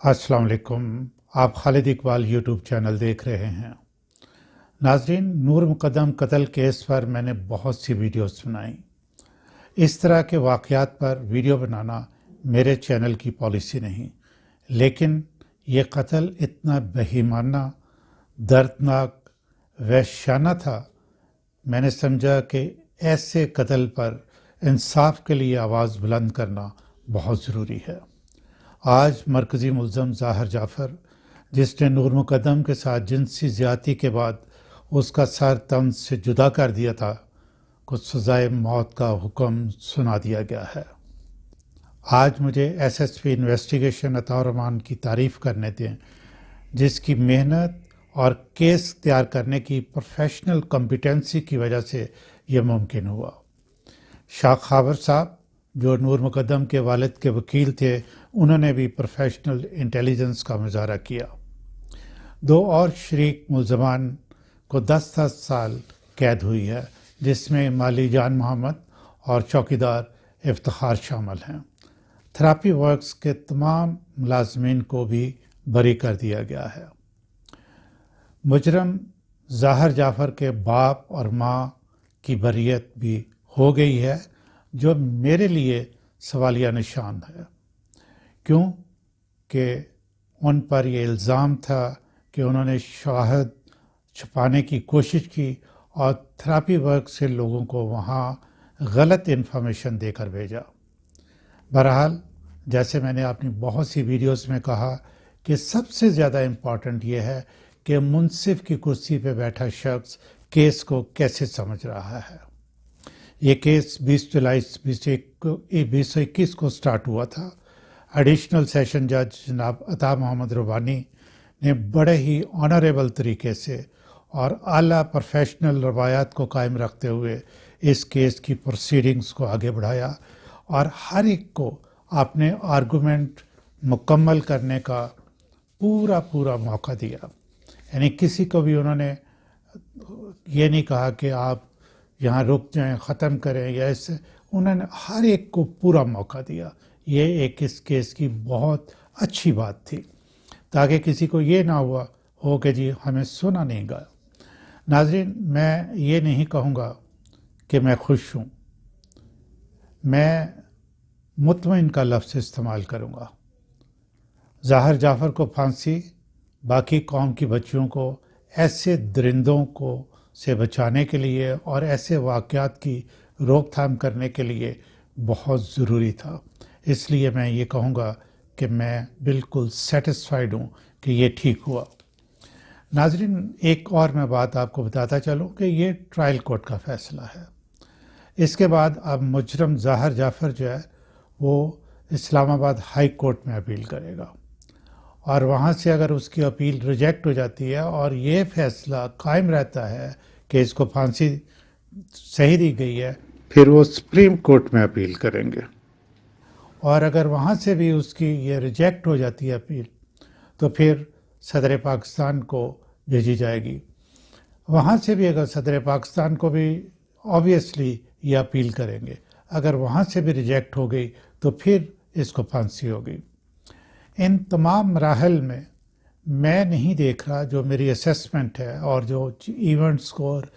अस्सलाम वालेकुम। आप खालिद इकबाल यूट्यूब चैनल देख रहे हैं। नाजरीन, नूर मुकद्दम कत्ल केस पर मैंने बहुत सी वीडियोस बनाई। इस तरह के वाक़यात पर वीडियो बनाना मेरे चैनल की पॉलिसी नहीं, लेकिन ये कत्ल इतना बेईमाना, दर्दनाक, वहशाना था, मैंने समझा कि ऐसे कत्ल पर इंसाफ के लिए आवाज़ बुलंद करना बहुत ज़रूरी है। आज मरकज़ी मुल्ज़म ज़ाहिर जाफ़र, जिसने नूर मुकद्दम के साथ जिनसी ज़्यादती के बाद उसका सर तन से जुदा कर दिया था, को सज़ाए मौत का हुक्म सुना दिया गया है। आज मुझे एसएसपी इन्वेस्टिगेशन अताउर रहमान की तारीफ़ करने दें, जिसकी मेहनत और केस तैयार करने की प्रोफेशनल कॉम्पिटेंसी की वजह से ये मुमकिन हुआ। शाह खावर साहब, जो नूर मुकद्दम के वालिद के वकील थे, उन्होंने भी प्रोफेशनल इंटेलिजेंस का मुजाहरा किया। दो और शरीक मुल्ज़मान को 10-10 साल कैद हुई है, जिसमें माली जान मोहम्मद और चौकीदार इफ्तिखार शामिल हैं। थेरेपी वर्क्स के तमाम मुलाजमीन को भी बरी कर दिया गया है। मुजरम ज़ाहिर जाफ़र के बाप और माँ की बरियत भी हो गई है, जो मेरे लिए सवालिया निशान है, क्योंकि उन पर यह इल्ज़ाम था कि उन्होंने शवाहिद छुपाने की कोशिश की और थेरेपी वर्क से लोगों को वहाँ गलत इन्फॉर्मेशन देकर भेजा। बहरहाल, जैसे मैंने अपनी बहुत सी वीडियोस में कहा कि सबसे ज़्यादा इम्पॉर्टेंट ये है कि मुंसिफ की कुर्सी पे बैठा शख्स केस को कैसे समझ रहा है। ये केस 20 जुलाई 2021 को स्टार्ट हुआ था। एडिशनल सेशन जज जनाब अता मोहम्मद रबानी ने बड़े ही ऑनरेबल तरीके से और आला प्रोफेशनल रवायात को कायम रखते हुए इस केस की प्रोसीडिंग्स को आगे बढ़ाया और हर एक को अपने आर्गूमेंट मुकम्मल करने का पूरा मौका दिया। यानी किसी को भी उन्होंने ये नहीं कहा कि आप यहाँ रुक जाएं, ख़त्म करें, या इससे उन्होंने हर एक को पूरा मौका दिया। ये एक इस केस की बहुत अच्छी बात थी, ताकि किसी को ये ना हुआ हो कि जी हमें सुना नहीं गया। नाज़रीन, मैं ये नहीं कहूँगा कि मैं खुश हूँ, मैं मुतमईन का लफ्ज़ इस्तेमाल करूँगा। ज़ाहिर जाफ़र को फांसी, बाकी कौम की बच्चियों को ऐसे दरिंदों को से बचाने के लिए और ऐसे वाक़यात की रोकथाम करने के लिए बहुत ज़रूरी था। इसलिए मैं ये कहूँगा कि मैं बिल्कुल सेटिस्फाइड हूँ कि ये ठीक हुआ। नाज़रीन, एक और मैं बात आपको बताता चलूँ कि ये ट्रायल कोर्ट का फ़ैसला है। इसके बाद अब मुजरम ज़ाहिर जाफ़र जो है वो इस्लामाबाद हाई कोर्ट में अपील करेगा, और वहाँ से अगर उसकी अपील रिजेक्ट हो जाती है और ये फ़ैसला कायम रहता है कि इसको फांसी सही दी गई है, फिर वो सुप्रीम कोर्ट में अपील करेंगे। और अगर वहाँ से भी उसकी ये रिजेक्ट हो जाती है अपील, तो फिर सदर पाकिस्तान को भेजी जाएगी। वहाँ से भी अगर सदर पाकिस्तान को भी ऑब्वियसली ये अपील करेंगे। अगर वहाँ से भी रिजेक्ट हो गई तो फिर इसको फांसी होगी। इन तमाम मराहल में मैं नहीं देख रहा, जो मेरी असेसमेंट है और जो इवेंट्स को और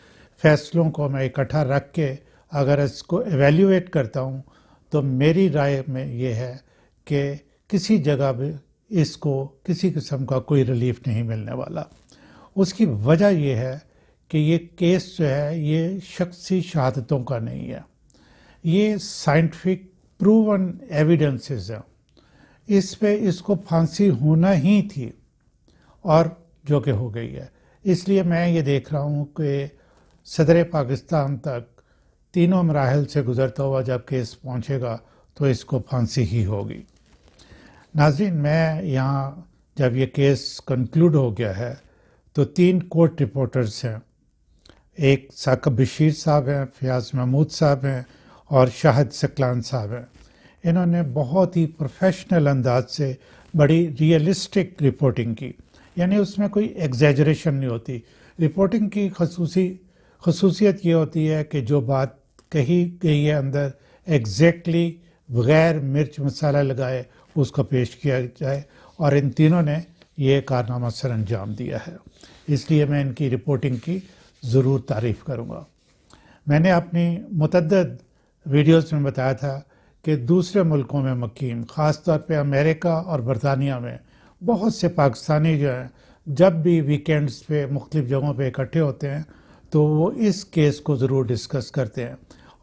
फैसलों को मैं इकट्ठा रख के अगर इसको एवेल्यूएट करता हूँ, तो मेरी राय में ये है कि किसी जगह भी इसको किसी किस्म का कोई रिलीफ नहीं मिलने वाला। उसकी वजह यह है कि ये केस जो है ये शख्सी शहादतों का नहीं है, ये साइंटिफिक प्रूवन एविडेंसेस हैं। इस पे इसको फांसी होना ही थी, और जो कि हो गई है। इसलिए मैं ये देख रहा हूँ कि सदर पाकिस्तान तक तीनों मराहल से गुज़रता हुआ जब केस पहुँचेगा तो इसको फांसी ही होगी। नाज़रीन, मैं यहाँ जब ये केस कंक्लूड हो गया है तो 3 कोर्ट रिपोर्टर्स हैं। एक साकिब बशीर साहब हैं, फयाज़ महमूद साहब हैं और शाहिद सकलान साहब हैं। इन्होंने बहुत ही प्रोफेशनल अंदाज से बड़ी रियलिस्टिक रिपोर्टिंग की, यानी उसमें कोई एग्जैजरेशन नहीं होती। रिपोर्टिंग की खसूसियत ये होती है कि जो बात कही गई है अंदर एग्जैक्टली बग़ैर मिर्च मसाला लगाए उसको पेश किया जाए اور ان تینوں نے یہ کارنامہ سر انجام دیا ہے، اس لیے میں ان کی رپورٹنگ کی ضرور تعریف کروں گا۔ میں نے اپنی متعدد ویڈیوز میں بتایا تھا کہ دوسرے ملکوں میں مقیم، خاص طور پہ امریکہ اور برطانیہ میں بہت سے پاکستانی جو ہیں جب بھی ویکینڈز پہ مختلف جگہوں پہ اکٹھے ہوتے ہیں تو وہ اس کیس کو ضرور ڈسکس کرتے ہیں،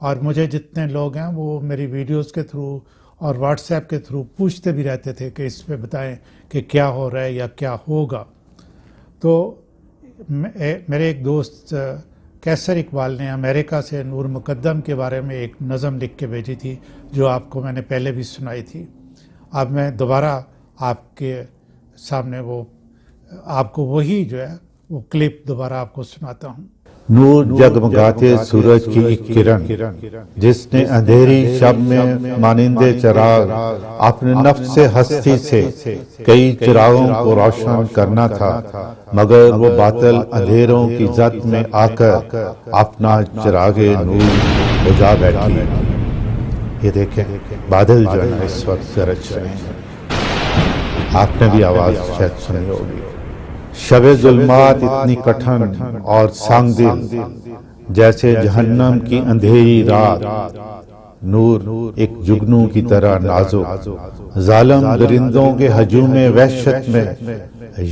اور مجھے جتنے لوگ ہیں وہ میری ویڈیوز کے تھرو اور واٹس ایپ کے تھرو پوچھتے بھی رہتے تھے کہ اس پہ بتائیں کہ کیا ہو رہا ہے یا کیا ہوگا۔ تو میرے ایک دوست کیسر اقبال نے امریکہ سے نور مقدم کے بارے میں ایک نظم لکھ کے بھیجی تھی جو آپ کو میں نے پہلے بھی سنائی تھی۔ اب میں دوبارہ آپ کے سامنے وہ آپ کو وہی جو ہے وہ کلپ دوبارہ آپ کو سناتا ہوں۔ نور جگمگاتے سورج کی ایک کرن، جس نے اندھیری شب میں مانند چراغ اپنے نفس سے ہستی سے کئی چراغوں کو روشن کرنا تھا، مگر وہ باطل اندھیروں کی زد میں آ کر اپنا چراغ نور بجھا بیٹھی۔ یہ دیکھیں بادل جو ہے اس وقت گرج رہے ہیں، آپ نے بھی آواز شاید سنی ہوگی۔ شب ظلمات اتنی کٹھن اور سنگ دل، جیسے جہنم کی اندھیری رات۔ نور ایک جگنو کی طرح نازک، ظالم درندوں کے ہجوم وحشت میں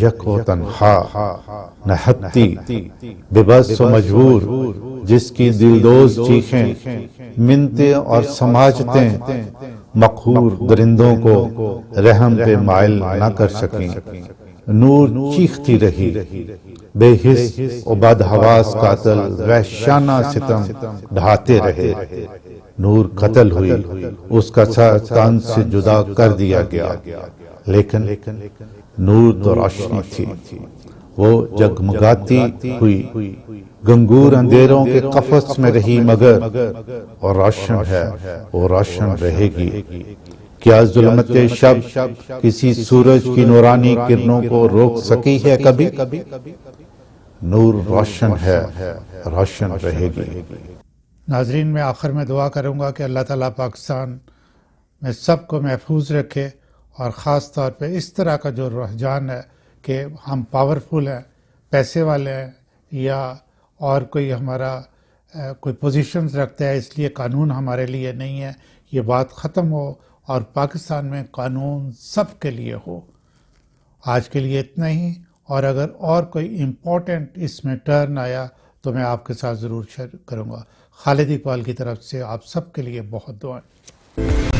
یک و تنہا، نہتی بے بس و مجبور، جس کی دلدوز چیخیں، منتیں اور سماجتیں مقہور درندوں کو رحم پہ مائل نہ کر سکیں۔ نور چیختی رہی، بے حس و بدحواس قاتل وحشانہ ستم ڈھاتے رہے۔ نور قتل ہوئی، اس کا سر تن سے جدا کر دیا گیا، لیکن نور تو روشنی تھی، وہ جگمگاتی ہوئی گنگور اندھیروں کے قفس میں رہی، مگر اور روشن ہے، وہ روشن رہے گی۔ کیا ظلمت شب کسی سورج کی نورانی کرنوں کو روک سکی ہے کبھی؟ نور روشن ہے، روشن رہے گی۔ ناظرین، میں آخر میں دعا کروں گا کہ اللہ تعالیٰ پاکستان میں سب کو محفوظ رکھے، اور خاص طور پہ اس طرح کا جو رجحان ہے کہ ہم پاورفل ہیں، پیسے والے ہیں، یا اور کوئی ہمارا کوئی پوزیشنز رکھتا ہے اس لیے قانون ہمارے لیے نہیں ہے، یہ بات ختم ہو اور پاکستان میں قانون سب کے لیے ہو۔ آج کے لیے اتنا ہی، اور اگر اور کوئی امپورٹنٹ اس میں ٹرن آیا تو میں آپ کے ساتھ ضرور شیئر کروں گا۔ خالد اقبال کی طرف سے آپ سب کے لیے بہت دعائیں۔